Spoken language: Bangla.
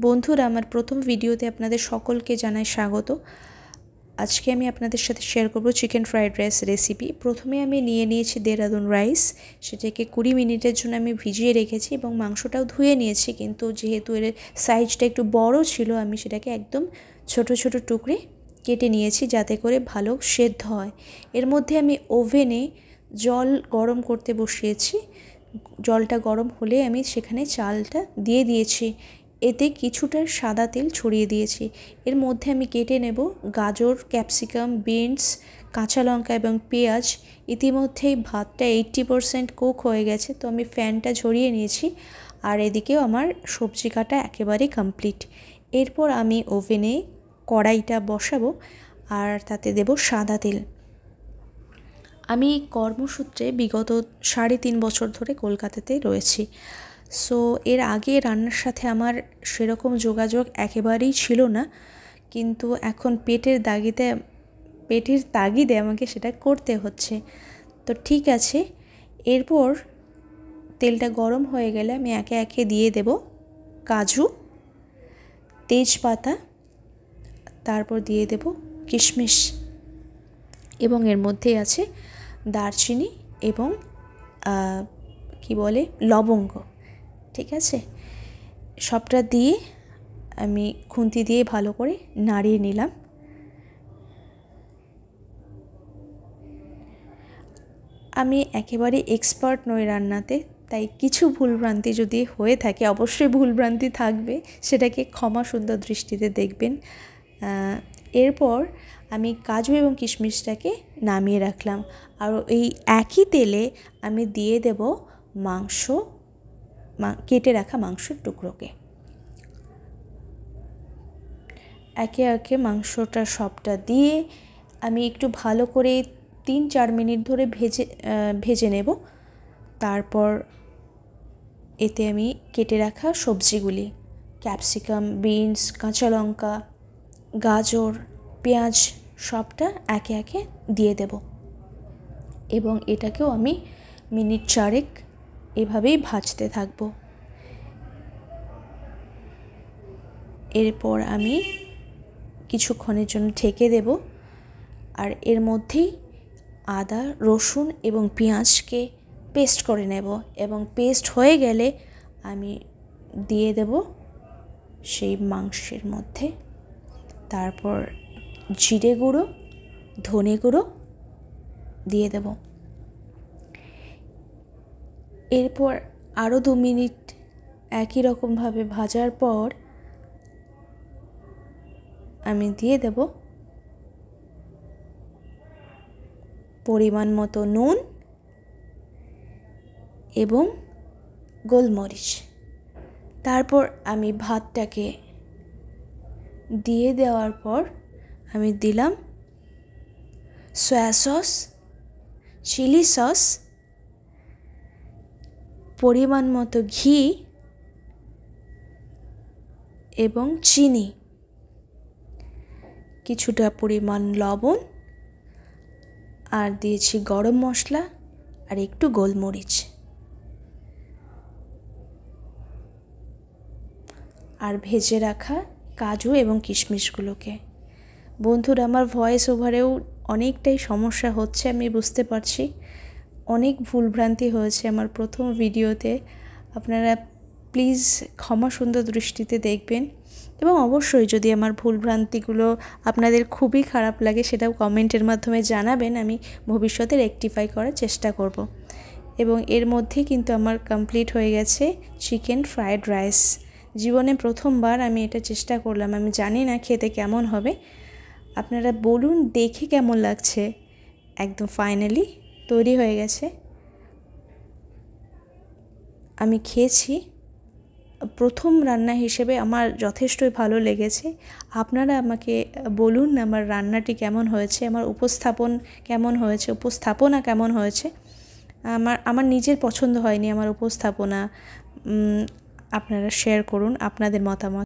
বন্ধুরা, আমার প্রথম ভিডিওতে আপনাদের সকলকে জানাই স্বাগত। আজকে আমি আপনাদের সাথে শেয়ার করব চিকেন ফ্রাইড রাইস রেসিপি। প্রথমে আমি নিয়েছি দেরাদুন রাইস, সেটাকে 20 মিনিটের জন্য আমি ভিজিয়ে রেখেছি এবং মাংসটাও ধুয়ে নিয়েছি, কিন্তু যেহেতু এর সাইজটা একটু বড় ছিল আমি সেটাকে একদম ছোট ছোট টুকরে কেটে নিয়েছি যাতে করে ভালো সেদ্ধ হয়। এর মধ্যে আমি ওভেনে জল গরম করতে বসিয়েছি। জলটা গরম হলে আমি সেখানে চালটা দিয়ে দিয়েছি, এতে কিছুটা সাদা তেল ছড়িয়ে দিয়েছি। এর মধ্যে আমি কেটে নেব গাজর, ক্যাপসিকাম, বিনস, কাঁচা লঙ্কা এবং পেঁয়াজ। ইতিমধ্যেই ভাতটা 80% কুক হয়ে গেছে, তো আমি ফ্যানটা ঝরিয়ে নিয়েছি। আর এদিকেও আমার সবজি কাটা একেবারে কমপ্লিট। এরপর আমি ওভেনে কড়াইটা বসাবো আর তাতে দেব সাদা তেল। আমি কর্মসূত্রে বিগত 3.5 বছর ধরে কলকাতাতে রয়েছি। সো এর আগে রান্নার সাথে আমার সেরকম যোগাযোগ একেবারেই ছিল না, কিন্তু এখন পেটের তাগিদে আমাকে সেটা করতে হচ্ছে। তো ঠিক আছে, এরপর তেলটা গরম হয়ে গেলে আমি একে একে দিয়ে দেব কাজু, তেজপাতা, তারপর দিয়ে দেব কিশমিশ, এবং এর মধ্যে আছে দারচিনি এবং লবঙ্গ। ঠিক আছে, সবটা দিয়ে আমি খুন্তি দিয়ে ভালো করে নাড়িয়ে নিলাম। আমি একেবারে এক্সপার্ট নই রান্নাতে, তাই কিছু ভুলভ্রান্তি যদি হয়ে থাকে, অবশ্যই ভুলভ্রান্তি থাকবে, সেটাকে ক্ষমা সুন্দর দৃষ্টিতে দেখবেন। এরপর আমি কাজু এবং কিশমিশটাকে নামিয়ে রাখলাম, আর এই একই তেলে আমি দিয়ে দেব কেটে রাখা মাংসের টুকরোকে। একে একে মাংসটা সবটা দিয়ে আমি একটু ভালো করে 3-4 মিনিট ধরে ভেজে নেব। তারপর এতে আমি কেটে রাখা সবজিগুলি, ক্যাপসিকাম, বিনস, কাঁচা লঙ্কা, গাজর, পেঁয়াজ, সবটা একে একে দিয়ে দেব এবং এটাকেও আমি মিনিট 4 এভাবেই ভাজতে থাকব। এরপর আমি কিছুক্ষণের জন্য ঢেকে দেব, আর এর মধ্যেই আদা, রসুন এবং পেঁয়াজকে পেস্ট করে নেব, এবং পেস্ট হয়ে গেলে আমি দিয়ে দেব সেই মাংসের মধ্যে। তারপর জিরে গুঁড়ো, ধনে গুঁড়ো দিয়ে দেব। এরপর আরও 2 মিনিট একই রকমভাবে ভাজার পর আমি দিয়ে দেব পরিমাণ মতো নুন এবং গোলমরিচ। তারপর আমি ভাতটাকে দিয়ে দেওয়ার পর আমি দিলাম সয়া সস, চিলি সস, পরিমাণ মতো ঘি এবং চিনি, কিছুটা পরিমাণ লবণ, আর দিয়েছি গরম মশলা আর একটু গোলমরিচ, আর ভেজে রাখা কাজু এবং কিশমিশগুলোকে। বন্ধুরা, আমার ভয়েস ওভারেও অনেকটাই সমস্যা হচ্ছে, আমি বুঝতে পারছি। অনেক ভুলভ্রান্তি হয়েছে আমার প্রথম ভিডিওতে। আপনারা প্লিজ ক্ষমা সুন্দর দৃষ্টিতে দেখবেন, এবং অবশ্যই যদি আমার ভুলভ্রান্তিগুলো আপনাদের খুবই খারাপ লাগে সেটাও কমেন্টের মাধ্যমে জানাবেন, আমি ভবিষ্যতে রেকটিফাই করার চেষ্টা করব। এবং এর মধ্যে কিন্তু আমার কমপ্লিট হয়ে গেছে চিকেন ফ্রাইড রাইস। জীবনে প্রথমবার আমি এটা চেষ্টা করলাম, আমি জানি না খেতে কেমন হবে। আপনারা বলুন দেখে কেমন লাগছে। একদম ফাইনালি তৈরি হয়ে গেছে, আমি খেয়েছি। প্রথম রান্না হিসেবে আমার যথেষ্টই ভালো লেগেছে। আপনারা আমাকে বলুন আমার রান্নাটি কেমন হয়েছে, আমার উপস্থাপনা কেমন হয়েছে। আমার নিজের পছন্দ হয়নি আমার উপস্থাপনা। আপনারা শেয়ার করুন আপনাদের মতামত।